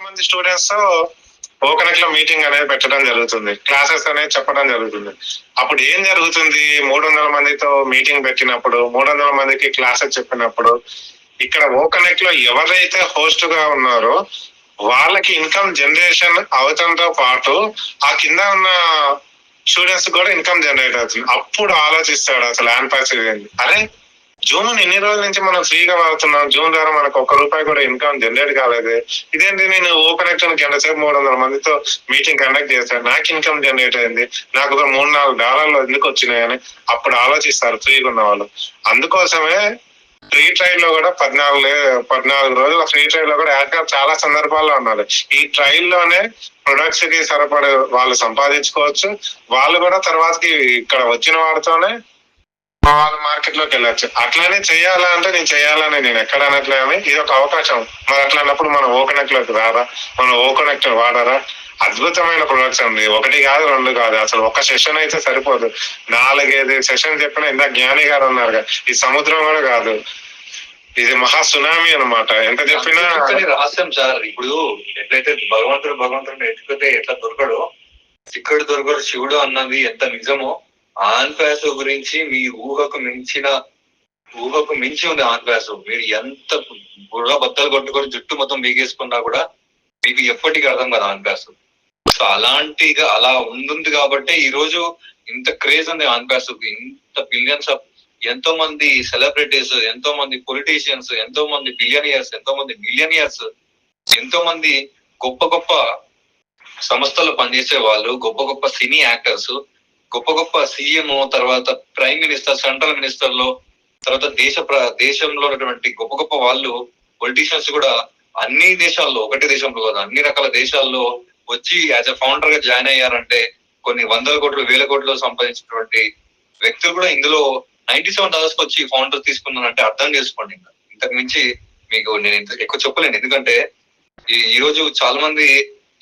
మంది స్టూడెంట్స్ ఓకనెక్ లో మీటింగ్ అనేది పెట్టడం జరుగుతుంది, క్లాసెస్ అనేది చెప్పడం జరుగుతుంది. అప్పుడు ఏం జరుగుతుంది? 300 మందితో మీటింగ్ పెట్టినప్పుడు, 300 మందికి క్లాసెస్ చెప్పినప్పుడు, ఇక్కడ ఓకనెక్ లో ఎవరైతే హోస్ట్ గా ఉన్నారో వాళ్ళకి ఇన్కమ్ జనరేషన్ అవతంతో పాటు ఆ కింద ఉన్న స్టూడెంట్స్ కూడా ఇన్కమ్ జనరేట్ అవుతుంది. అప్పుడు ఆలోచిస్తాడు అసలు ల్యాండ్ పాస్ అరే జూన్ ఇన్ని రోజుల నుంచి మనం ఫ్రీగా వాడుతున్నాం, జూన్ ద్వారా మనకు ₹1 కూడా ఇన్కమ్ జనరేట్ కాలేదు. ఇదేంటి, నేను ఓకనెక్ట్ గంట సేపు 300 మందితో మీటింగ్ కండక్ట్ చేశాను, నాకు ఇన్కమ్ జనరేట్ అయింది, నాకు ఒక $3-4 ఎందుకు వచ్చినాయని అప్పుడు ఆలోచిస్తారు ఫ్రీగా ఉన్న వాళ్ళు. అందుకోసమే ఫ్రీ ట్రైల్ లో కూడా 14 రోజుల ఫ్రీ ట్రైల్ లో కూడా యాడ్ చాలా సందర్భాల్లో ఉన్నారు. ఈ ట్రైల్ లోనే ప్రొడక్ట్స్ కి సరిపడే వాళ్ళు సంపాదించుకోవచ్చు, వాళ్ళు కూడా తర్వాతకి ఇక్కడ వచ్చిన వాడితోనే వాళ్ళు మార్కెట్ లోకి వెళ్ళొచ్చు. అట్లానే చేయాలా అంటే నేను ఎక్కడ అనట్లేని, ఇది ఒక అవకాశం. మరి అట్లాన్నప్పుడు మనం ఓకనెక్ట్ లోకి రారా, మనం ఓకనెక్ట్ వాడరా? అద్భుతమైన ప్రొడక్ట్స్ అండి, 1 కాదు 2 కాదు, అసలు ఒక సెషన్ అయితే సరిపోదు, 4-5 సెషన్ చెప్పిన. ఇంత జ్ఞాని గారు ఉన్నారు, ఈ సముద్రం కూడా కాదు, ఇది మహా సునామీ అనమాట. ఎంత చెప్పినా రహస్యం సార్. ఇప్పుడు ఎట్లయితే భగవంతుడు ఎత్తుకుతే ఎట్లా దొరకడో, ఇక్కడ దొరకడు శివుడు అన్నది ఎంత నిజమో, ఆన్పాస్ గురించి మీ ఊహకు మించి ఉంది ఆన్పాస్. మీరు ఎంత బుర్ర బద్దలు కొట్టుకొని జుట్టు మొత్తం బీగేసుకున్నా కూడా మీకు ఎప్పటికీ అర్థం కదా ఆన్పాస్. సో అలా ఉంది కాబట్టి ఈ రోజు ఇంత క్రేజ్ ఉంది ఆన్పాస్. ఇంత బిలియన్స్ ఆఫ్, ఎంతో మంది సెలబ్రిటీస్, ఎంతో మంది పొలిటీషియన్స్, ఎంతో మంది బిలియనియర్స్, ఎంతో మంది మిలియనియర్స్, ఎంతో మంది గొప్ప గొప్ప సంస్థలు పనిచేసే వాళ్ళు, గొప్ప గొప్ప సినీ యాక్టర్స్, గొప్ప గొప్ప సీఎం, తర్వాత ప్రైమ్ మినిస్టర్, సెంట్రల్ మినిస్టర్ లో, తర్వాత దేశంలో ఉన్నటువంటి గొప్ప గొప్ప వాళ్ళు, పొలిటీషియన్స్ కూడా అన్ని దేశాల్లో, ఒకటే దేశంలో కాదు అన్ని రకాల దేశాల్లో వచ్చి యాజ్ ఎ ఫౌండర్ గా జాయిన్ అయ్యారంటే కొన్ని వందల కోట్లు, వేల కోట్లు సంపాదించినటువంటి వ్యక్తులు కూడా ఇందులో $97 వచ్చి ఫౌండర్ తీసుకున్నారంటే అర్థం చేసుకోండి. ఇంతకు మించి మీకు నేను ఎక్కువ చెప్పలేను. ఎందుకంటే ఈ రోజు చాలా మంది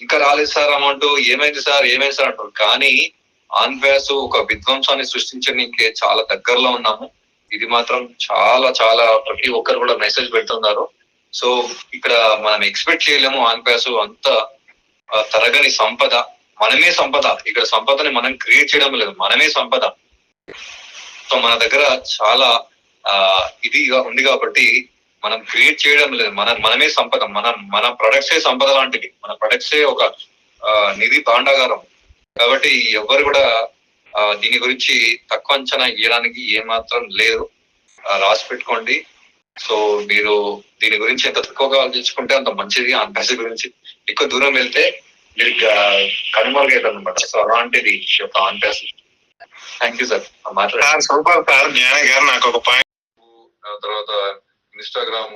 ఇంకా రాలేదు సార్ అమౌంట్, ఏమైంది సార్ అంటారు. కానీ ఆన్పాస్ ఒక విధ్వంసాన్ని సృష్టించడానికి చాలా దగ్గరలో ఉన్నాము. ఇది మాత్రం చాలా చాలా ప్రతి ఒక్కరు కూడా మెసేజ్ పెడుతున్నారు. సో ఇక్కడ మనం ఎక్స్పెక్ట్ చేయలేము. ఆన్పాస్ అంత తరగని సంపద, మనమే సంపద. ఇక్కడ సంపదని మనం క్రియేట్ చేయడం లేదు, మనమే సంపద. సో మన దగ్గర చాలా ఇది ఉంది కాబట్టి మనం క్రియేట్ చేయడం లేదు, మనమే సంపద. మన ప్రొడక్ట్సే సంపద లాంటివి, మన ప్రొడక్ట్సే ఒక నిధి భాండాగారం. కాబట్టి ఎవరు కూడా దీని గురించి తక్కువ అంచనా ఇవ్వడానికి ఏమాత్రం లేదు, రాసి పెట్టుకోండి. సో మీరు దీని గురించి ఎంత తక్కువగా ఆలోచించుకుంటే అంత మంచిది. ఆన్పాస్ గురించి ఎక్కువ దూరం వెళ్తే మీరు కనుమరుగవుతుంది అనమాట. సో అలాంటిది ఒక ఆన్పాస్. Thank you sir. Super sir, Gnani గారు. నాకు ఒక పాయింట్, తర్వాత ఇన్స్టాగ్రామ్,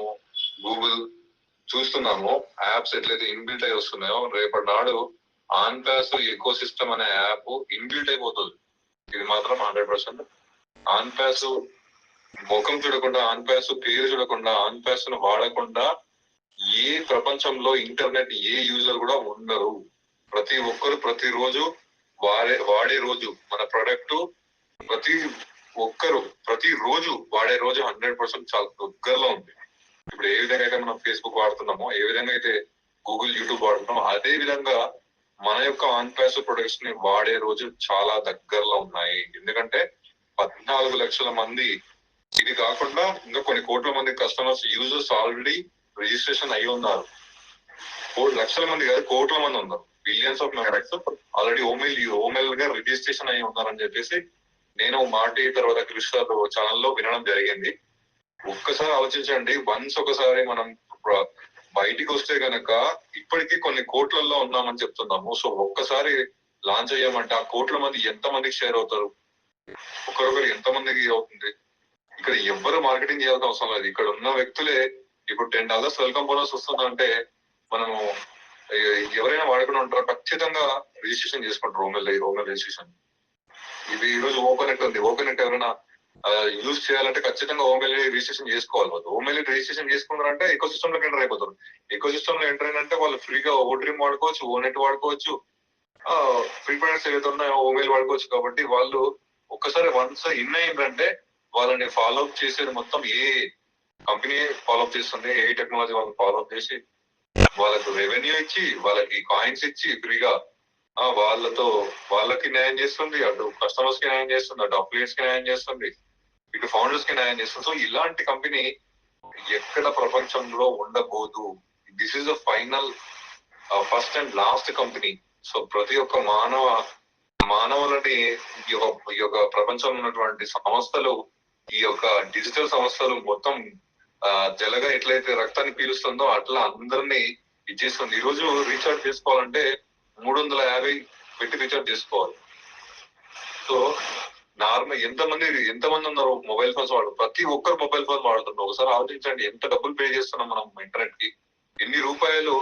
గూగుల్ చూస్తున్నాము, యాప్స్ ఎట్లయితే ఇన్బిల్ట్ అయి వస్తున్నాయో, రేపటి నాడు ఆన్పాస్ ఎకో సిస్టమ్ అనే యాప్ ఇన్బిల్ట్ అయిపోతుంది. ఇది మాత్రం 100%. ఆన్పాస్ ముఖం చూడకుండా, ఆన్పాస్ పేరు చూడకుండా, ఆన్పాస్ ను వాడకుండా ఏ ప్రపంచంలో ఇంటర్నెట్ ఏ యూజర్ కూడా ఉండరు. ప్రతి ఒక్కరు ప్రతిరోజు వాడే రోజు మన ప్రొడక్ట్, ప్రతి ఒక్కరు ప్రతిరోజు వాడే రోజు 100% చాలా దగ్గరలో ఉంది. ఇప్పుడు ఏ విధంగా అయితే మనం ఫేస్బుక్ వాడుతున్నామో, ఏ విధంగా అయితే గూగుల్, యూట్యూబ్ వాడుతున్నామో, అదే విధంగా మన యొక్క ఆన్పాస్ ప్రొడక్ట్స్ ని వాడే రోజు చాలా దగ్గరలో ఉన్నాయి. ఎందుకంటే 14 లక్షల మంది, ఇది కాకుండా ఇంకా కొన్ని కోట్ల మంది కస్టమర్స్, యూజర్స్ ఆల్రెడీ రిజిస్ట్రేషన్ అయి ఉన్నారు. 4 లక్షల మంది కాదు, కోట్ల మంది ఉన్నారు. బిలియన్స్ ఆఫ్ మెంబర్స్ ఆల్రెడీ ఓమెల్ గా రిజిస్ట్రేషన్ అయి ఉన్నారని చెప్పేసి నేను మాటి తర్వాత కృష్ణ ఛానల్లో వినడం జరిగింది. ఒక్కసారి ఆలోచించండి. వన్స్ ఒకసారి మనం బయటికి వస్తే గనక ఇప్పటికీ కొన్ని కోట్లలో ఉన్నామని చెప్తున్నాము. సో ఒక్కసారి లాంచ్ అయ్యామంటే ఆ కోట్ల మంది ఎంత మందికి షేర్ అవుతారు, ఒకరొకరు ఎంత మందికి అవుతుంది. ఇక్కడ ఎవ్వరు మార్కెటింగ్ చేయాల్సిన అవసరం లేదు. ఇక్కడ ఉన్న వ్యక్తులే ఇప్పుడు $10 వెల్కమ్ బోనస్ వస్తుందంటే మనము ఎవరైనా వాడుకుని ఉంటారో ఖచ్చితంగా రిజిస్ట్రేషన్ చేసుకుంటారు. ఓమెల్ రిజిస్ట్రేషన్. ఇది ఈ రోజు ఓపెనెట్ ఉంది. ఓపెనెట్ ఎవరైనా యూజ్ చేయాలంటే ఖచ్చితంగా ఓమెల్ రిజిస్ట్రేషన్ చేసుకోవాలి. ఓమెల్ రిజిస్ట్రేషన్ చేసుకున్నారంటే ఎకో సిస్టమ్ లోకి ఎంటర్ అయిపోతారు. ఎకో సిస్టమ్ లో ఎంటర్ అయినంటే వాళ్ళు ఫ్రీగా ఓడ్రీమ్ వాడుకోవచ్చు, ఓనెట్ వాడుకోవచ్చు, ఫ్రీ ప్రొడక్ట్స్ ఏదైతే ఉన్నాయో ఓమెల్ వాడుకోవచ్చు. కాబట్టి వాళ్ళు ఒక్కసారి వన్స్ ఇన్ అయిందంటే వాళ్ళని ఫాలో అప్ చేసేది మొత్తం ఏ కంపెనీ ఫాలో అప్ చేస్తుంది, ఏ టెక్నాలజీ వాళ్ళని ఫాలో అప్ చేసి వాళ్ళకు రెవెన్యూ ఇచ్చి, వాళ్ళకి కాయిన్స్ ఇచ్చి ఫ్రీగా వాళ్ళకి న్యాయం చేస్తుంది, అటు కస్టమర్స్ కి న్యాయం చేస్తుంది, అటు అప్లయన్స్ కి న్యాయం చేస్తుంది, ఇటు ఫౌండర్స్ కి న్యాయం చేస్తుంది. సో ఇలాంటి కంపెనీ ఎక్కడ ప్రపంచంలో ఉండబోదు. This is the final first and last company. So ప్రతి ఒక్క మానవులని ఈ యొక్క ప్రపంచంలో ఉన్నటువంటి సంస్థలు, ఈ యొక్క డిజిటల్ సంస్థలు మొత్తం జలగా ఎట్లయితే రక్తాన్ని పీలుస్తుందో అట్లా అందరినీ ఇచ్చేస్తుంది. ఈ రోజు రీఛార్జ్ చేసుకోవాలంటే 350 పెట్టి రీఛార్జ్ చేసుకోవాలి. సో నార్మల్ ఎంతమంది ఉన్నారు మొబైల్ ఫోన్స్ వాడు, ప్రతి ఒక్కరు మొబైల్ ఫోన్ వాడుతున్నారు. ఒకసారి ఆలోచించండి, ఎంత డబ్బులు పే చేస్తున్నాం మనం ఇంటర్నెట్ కి, ఎన్ని రూపాయలు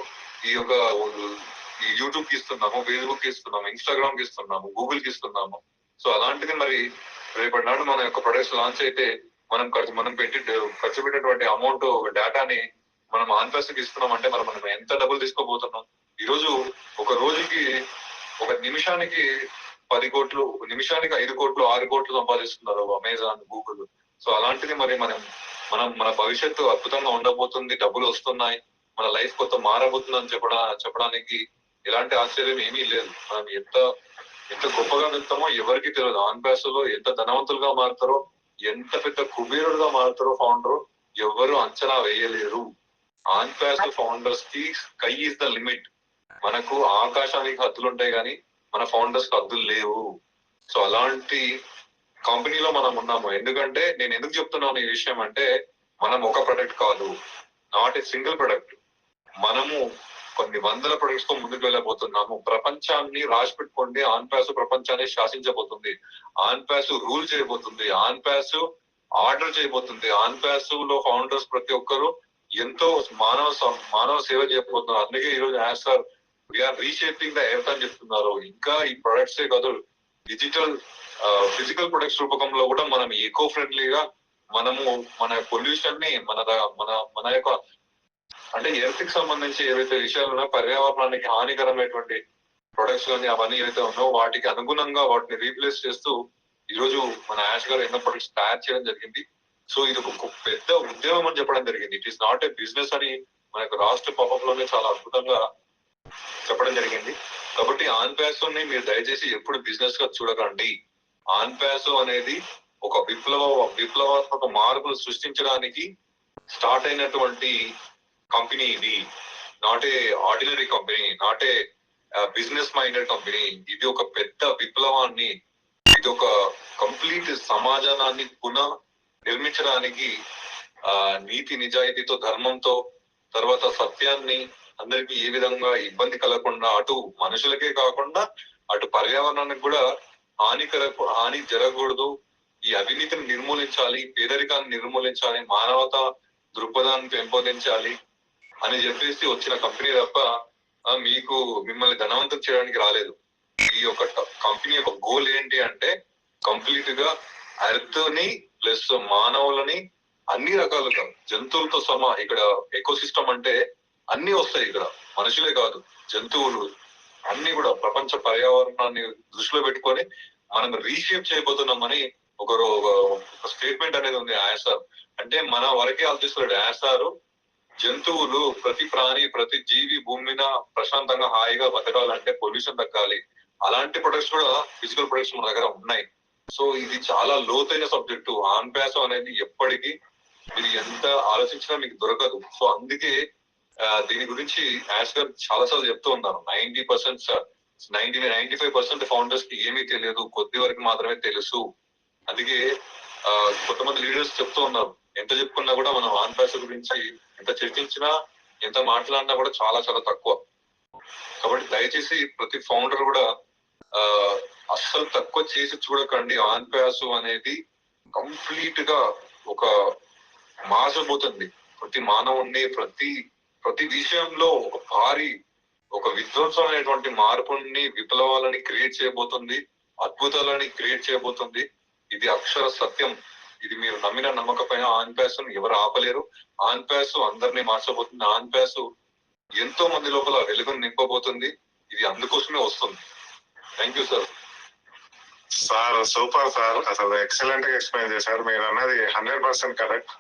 ఈ యొక్క యూట్యూబ్ కి ఇస్తున్నాము, ఫేస్బుక్ కి ఇస్తున్నాము, ఇన్స్టాగ్రామ్ కి ఇస్తున్నాము, గూగుల్ కి ఇస్తున్నాము. సో అలాంటిది మరి రేపటి నాడు మన యొక్క ప్రొడక్ట్స్ లాంచ్ అయితే మనం ఖర్చు పెట్టేటువంటి అమౌంట్ డేటాని మనం ఆన్పర్స్ కి ఇస్తున్నాం అంటే మనం ఎంత డబ్బులు తీసుకోబోతున్నాం. ఈ రోజు ఒక రోజుకి ఒక నిమిషానికి 10 కోట్లు, నిమిషానికి 5 కోట్లు 6 కోట్లు సంపాదిస్తున్నారు అమెజాన్, గూగుల్. సో అలాంటిది మరి మన భవిష్యత్తు అద్భుతంగా ఉండబోతుంది, డబ్బులు వస్తున్నాయి, మన లైఫ్ కొత్త మారబోతుందని చెప్పడానికి ఎలాంటి ఆశ్చర్యం ఏమీ లేదు. మనం ఎంత గొప్పగా వెళ్తామో ఎవరికి తెలియదు. ఆన్పాస్ లో ఎంత ధనవంతులుగా మారుతారో, ఎంత పెద్ద కుబేరుడుగా మారుతారో ఫౌండర్ ఎవరు అంచనా వేయలేరు. ఆన్పాస్ ఫౌండర్స్ కి స్కై ఈస్ ద లిమిట్. మనకు ఆకాశానికి హద్దులు ఉంటాయి కానీ మన ఫౌండర్స్ కి హద్దులు లేవు. సో అలాంటి కంపెనీలో మనం ఉన్నాము. ఎందుకంటే నేను ఎందుకు చెప్తున్నాను ఈ విషయం అంటే, మనం ఒక ప్రొడక్ట్ కాదు, నాట్ ఏ సింగిల్ ప్రొడక్ట్, మనము కొన్ని వందల ప్రొడక్ట్స్ తో ముందుకు వెళ్ళబోతున్నాము. ప్రపంచాన్ని రాసి పెట్టుకోండి, ఆన్పాస్ ప్రపంచాన్ని శాసించబోతుంది, ఆన్పాస్ రూల్ చేయబోతుంది, ఆన్పాస్ ఆర్డర్ చేయబోతుంది. ఆన్పాస్ లో ఫౌండర్స్ ప్రతి ఒక్కరు ఎంతో మానవ సేవ చేయబోతున్నారు. అందుకే ఈ రోజు sir we are reshaping the earth అని చెప్తున్నారు. ఇంకా ఈ ప్రొడక్ట్స్ కాదు, డిజిటల్ ఫిజికల్ ప్రొడక్ట్స్ రూపకంలో కూడా మనం ఈకో ఫ్రెండ్లీగా మన పొల్యూషన్ ని మన యొక్క అంటే ఎర్త్ కి సంబంధించి ఏవైతే విషయాలు ఉన్నాయో, పర్యావరణానికి హానికరమైనటువంటి ప్రొడక్ట్స్ కానీ అవన్నీ ఏవైతే ఉన్నాయో వాటికి అనుగుణంగా వాటిని రీప్లేస్ చేస్తూ ఈ రోజు మన యాష్ గారు ఎన్నో ప్రొడక్ట్స్ తయారు చేయడం జరిగింది. సో ఇది ఒక పెద్ద ఉద్యమం అని చెప్పడం జరిగింది. It is not a business అని మనకు రాష్ట్ర పాపప్ లోనే చాలా అద్భుతంగా చెప్పడం జరిగింది. కాబట్టి ఆన్పాస్ ని మీరు దయచేసి ఎప్పుడు బిజినెస్ గా చూడకండి. ఆన్పాస్ అనేది ఒక విప్లవాత్మక మార్పులు సృష్టించడానికి స్టార్ట్ అయినటువంటి కంపెనీ ఇది. Not a ordinary company, not a business minded company. ఇది ఒక పెద్ద విప్లవాన్ని, ఇది ఒక కంప్లీట్ సమాజాన్ని పునః నిర్మించడానికి నీతి నిజాయితీతో, ధర్మంతో, తర్వాత సత్యాన్ని, అందరికీ ఏ విధంగా ఇబ్బంది కలగకుండా, అటు మనుషులకే కాకుండా అటు పర్యావరణానికి కూడా హాని జరగకూడదు, ఈ అవినీతిని నిర్మూలించాలి, పేదరికాన్ని నిర్మూలించాలి, మానవతా దృక్పథాన్ని పెంపొందించాలి అని చెప్పేసి వచ్చిన కంపెనీ తప్ప మిమ్మల్ని ధనవంతం చేయడానికి రాలేదు. ఈ యొక్క కంపెనీ యొక్క గోల్ ఏంటి అంటే కంప్లీట్ గా ఎర్త్ ని ప్లస్ మానవులని అన్ని రకాలుగా జంతువులతో ఇక్కడ ఎకో సిస్టమ్ అంటే అన్ని వస్తాయి. ఇక్కడ మనుషులే కాదు, జంతువులు అన్ని కూడా ప్రపంచ పర్యావరణాన్ని దృష్టిలో పెట్టుకొని మనం రీషేప్ చేయబోతున్నామని ఒక స్టేట్మెంట్ అనేది ఉంది ఆర్ఎస్ఆర్. అంటే మన వరకే ఆలోచిస్తున్నాడు ఆర్ఎస్ఆర్. జంతువులు, ప్రతి ప్రాణి, ప్రతి జీవి భూమి మీద ప్రశాంతంగా హాయిగా బతకాలంటే పొల్యూషన్ తగ్గాలి. అలాంటి ప్రొడక్ట్స్ కూడా ఫిజికల్ ప్రొడక్ట్స్ మన దగ్గర ఉన్నాయి. సో ఇది చాలా లోతైన సబ్జెక్టు. ఆన్పాస్ అనేది ఎప్పటికీ మీరు ఎంత ఆలోచించినా మీకు దొరకదు. సో అందుకే దీని గురించి యాష్ గారు చాలా సార్లు చెప్తూ ఉన్నారు. 95% ఫౌండర్స్ కి ఏమీ తెలియదు, కొద్ది వరకు మాత్రమే తెలుసు. అందుకే కొంతమంది లీడర్స్ చెప్తూ ఉన్నారు, ఎంత చెప్పుకున్నా కూడా మనం ఆన్పాస్ గురించి ఎంత చర్చించినా, ఎంత మాట్లాడినా కూడా చాలా చాలా తక్కువ. కాబట్టి దయచేసి ప్రతి ఫౌండర్ కూడా అస్సలు తక్కువ చేసి చూడకండి. ఆన్పాస్ అనేది కంప్లీట్ గా ఒక మార్చబోతుంది ప్రతి మానవుణ్ణి, ప్రతి విషయంలో ఒక భారీ విధ్వంసమైనటువంటి మార్పుని, విప్లవాలని క్రియేట్ చేయబోతుంది, అద్భుతాలని క్రియేట్ చేయబోతుంది. ఇది అక్షర సత్యం. ఇది మీరు నమ్మిన నమ్మకపోయినా ఆన్పాస్ ఎవరు ఆపలేరు. ఆన్పాస్ అందరినీ మార్చబోతుంది. ఆన్పాస్ ఎంతో మంది లోపల వెలుగును నింపబోతుంది. ఇది అందుకోసమే వస్తుంది. Thank you sir. Sir super sir, అసలు ఎక్సలెంట్ గా ఎక్స్ప్లెయిన్ చేశారు. మీరు అన్నది 100% కరెక్ట్.